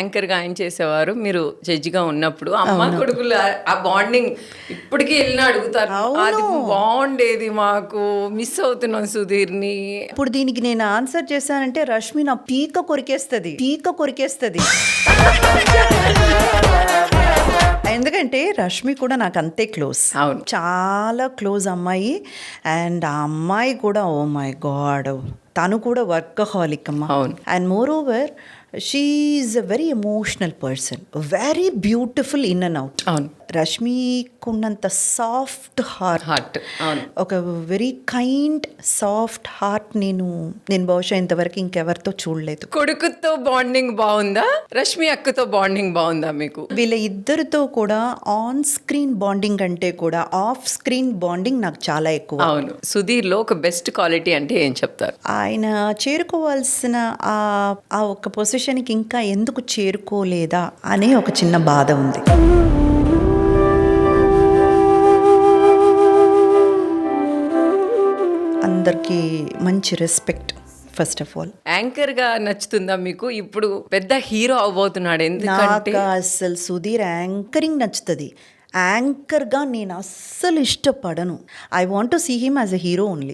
Anchor గా ఆయన చేసేవారు, మీరు జడ్జి గా ఉన్నప్పుడు అమ్మ కొడుకులు ఆ బాండింగ్ ఇప్పటికీ వెళ్ళినా అడుగుతారు, అది బాగుండేది, మాకు మిస్ అవుతున్నాం సుధీర్ని. ఇప్పుడు దీనికి నేను ఆన్సర్ చేశానంటే రష్మి నా పీక కొరికేస్తుంది. ఎందుకంటే రష్మి కూడా నాకు అంతే క్లోజ్, అవును, చాలా క్లోజ్ అమ్మాయి. అండ్ ఆ అమ్మాయి కూడా ఓ మై గాడ్ తను కూడా వర్కహాలిక్ అమ్మ. అవును. And moreover she's a very emotional person, very beautiful in and out. అవును, రష్మికున్నంత సాఫ్ట్ హార్ట్, అవును, ఒక వెరీ కైండ్ సాఫ్ట్ హార్ట్ నేను బహుశా ఇంతవరకు ఇంకెవరితో చూడలేదు. కొడుకుతో బాండింగ్ బాగుందా, రష్మి అక్కతో బాండింగ్ బాగుందా మీకు? వీళ్ళ ఇద్దరితో కూడా ఆన్ స్క్రీన్ బాండింగ్ అంటే కూడా ఆఫ్ స్క్రీన్ బాండింగ్ నాకు చాలా ఎక్కువ. అవును. సుధీర్లో ఒక బెస్ట్ క్వాలిటీ అంటే ఏం చెప్తారు? ఆయన చేరుకోవాల్సిన ఆ ఒక పొజిషన్కి ఇంకా ఎందుకు చేరుకోలేదా అనే ఒక చిన్న బాధ ఉంది. అందరికీ మంచి respect first of all. Anchor గా నచ్చుతుందా మీకు? ఇప్పుడు పెద్ద హీరో అవబోతున్నాడు, ఎందుకంటే నాకు అసలు సుధీర్ యాంకరింగ్ నచ్చుతుంది. యాంకర్గా నేను అస్సలు ఇష్టపడను. I want to see him as a hero only.